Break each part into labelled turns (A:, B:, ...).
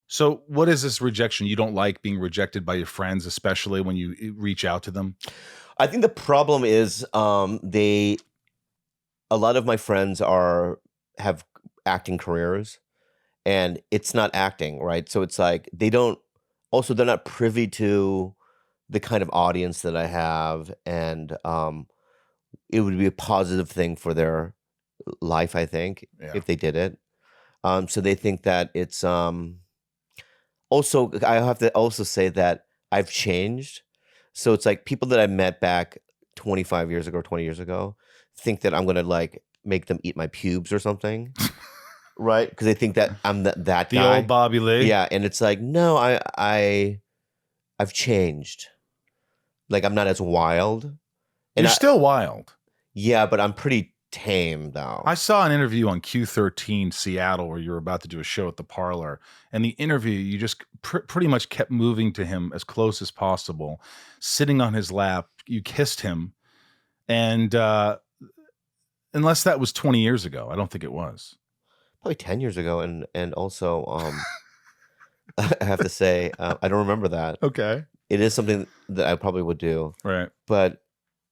A: So what is this rejection? You don't like being rejected by your friends, especially when you reach out to them?
B: I think the problem is a lot of my friends have acting careers, and it's not acting, right? So it's like they're not privy to the kind of audience that I have, and it would be a positive thing for their life, I think, if they did it. So they think that it's also, I have to also say that I've changed. So it's like people that I met back 25 years ago, 20 years ago, think that I'm going to like make them eat my pubes or something. Right? Because they think that I'm that guy.
A: The old Bobby Lee?
B: Yeah. And it's like, no, I've changed. Like, I'm not as wild. And
A: You're still wild.
B: Yeah, but I'm pretty tame though.
A: I saw an interview on Q13 Seattle where you were about to do a show at the Parlor, and the interview, you just pretty much kept moving to him as close as possible, sitting on his lap. You kissed him, and unless that was 20 years ago, I don't think it was.
B: Probably 10 years ago, and also I have to say I don't remember that.
A: Okay,
B: it is something that I probably would do,
A: right?
B: But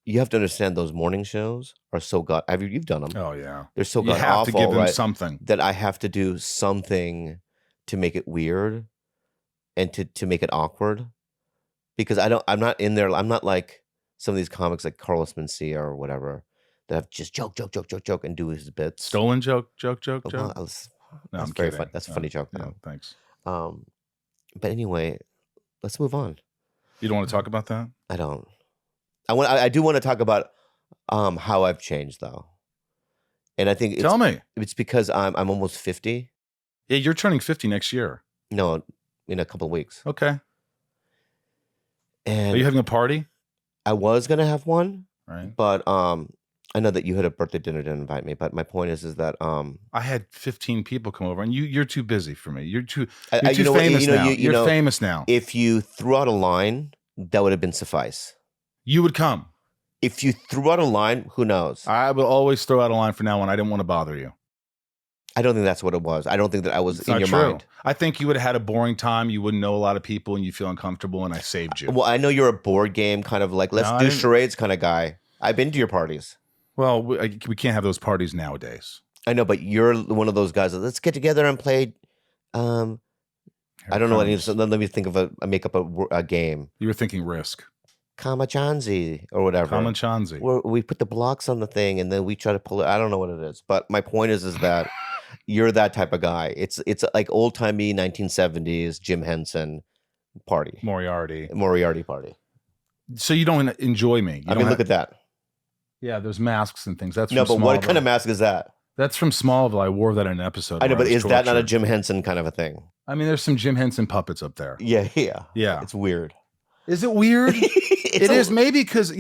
B: you have to understand those morning shows are so you've done them.
A: Oh yeah,
B: they're so
A: you have
B: awful,
A: to give them
B: right?
A: something
B: That I have to do something to make it weird and to make it awkward, because I'm not in there. I'm not like some of these comics like Carlos Mencia or whatever that have just joke and do his bits.
A: Stolen joke.
B: No,
A: that's
B: very funny. That's a funny joke.
A: Yeah, thanks.
B: But anyway, let's move on.
A: You don't want to talk about that?
B: I don't. I do want to talk about how I've changed though, and I think
A: tell me.
B: It's because I'm almost 50.
A: Yeah, you're turning 50 next year.
B: No, in a couple of weeks.
A: Okay.
B: And
A: are you having a party?
B: I was gonna have one,
A: right?
B: But I know that you had a birthday dinner, didn't invite me. But my point is that
A: I had 15 people come over, and you're too busy for me. You're too famous now. You're famous now.
B: If you threw out a line, that would have been suffice.
A: You would come.
B: If you threw out a line, who knows?
A: I will always throw out a line from now on. I didn't want to bother you.
B: I don't think that's what it was. I don't think that I was in your mind.
A: I think you would have had a boring time. You wouldn't know a lot of people, and you feel uncomfortable, and I saved you.
B: Well, I know you're a board game kind of like, let's do charades kind of guy. I've been to your parties.
A: Well, we can't have those parties nowadays.
B: I know, but you're one of those guys that let's get together and play. I don't know. Let me think of make up a game.
A: You were thinking Risk.
B: Kamachanzi or whatever.
A: Kamachanzi.
B: Where we put the blocks on the thing and then we try to pull it. I don't know what it is, but my point is that you're that type of guy. It's like old timey 1970s Jim Henson party, Moriarty party.
A: So you don't enjoy me.
B: Look at that.
A: Yeah, there's masks and things. That's
B: no, but what kind of mask is that?
A: That's from Smallville. I wore that in an episode.
B: I know, but is that not a Jim Henson kind of a thing?
A: I mean, there's some Jim Henson puppets up there.
B: Yeah.
A: It's
B: weird.
A: Is it weird? It is maybe because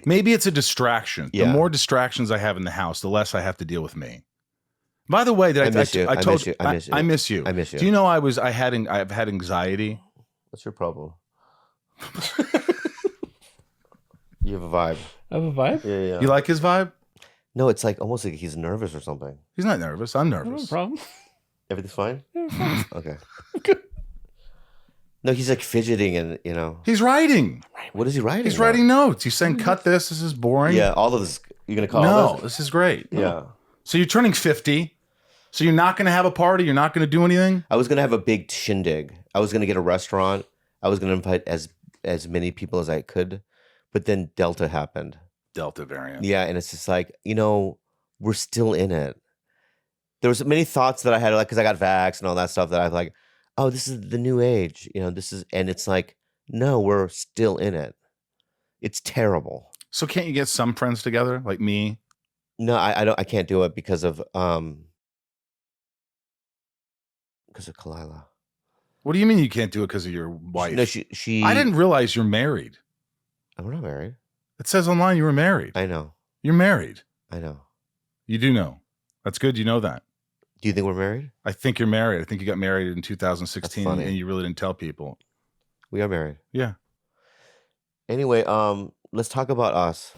A: maybe it's a distraction. Yeah. The more distractions I have in the house, the less I have to deal with me. By the way, I miss you. I miss you. Do you know I've had anxiety?
B: What's your problem? You have a vibe.
C: I have a vibe?
B: Yeah.
A: You like his vibe?
B: No, it's like almost like he's nervous or something.
A: He's not nervous. I'm nervous.
C: No problem.
B: Everything's fine?
C: Yeah, fine.
B: Okay.
C: Good.
B: No, he's like fidgeting and,
A: He's writing.
B: What is he writing?
A: He's writing notes. He's saying, cut this. This is boring.
B: Yeah, all of this. You're going to call
A: all this? This is great.
B: Yeah.
A: So you're turning 50. So you're not going to have a party? You're not going to do anything?
B: I was going to have a big shindig. I was going to get a restaurant. I was going to invite as many people as I could. But then Delta happened.
A: Delta variant.
B: Yeah, and it's just like, we're still in it. There was many thoughts that I had, like, because I got vaxxed and all that stuff, that I was like, oh, this is the new age. And it's like, no, we're still in it. It's terrible.
A: So can't you get some friends together, like me?
B: No, I can't do it because of Kalila.
A: What do you mean you can't do it because of your wife?
B: No, she.
A: I didn't realize you're married.
B: I'm not married.
A: It says online you were married.
B: I know.
A: You're married.
B: I know.
A: You do know. That's good. You know that.
B: Do you think we're married?
A: I think you're married. I think you got married in 2016 and you really didn't tell people.
B: We are married.
A: Yeah.
B: Anyway, let's talk about us.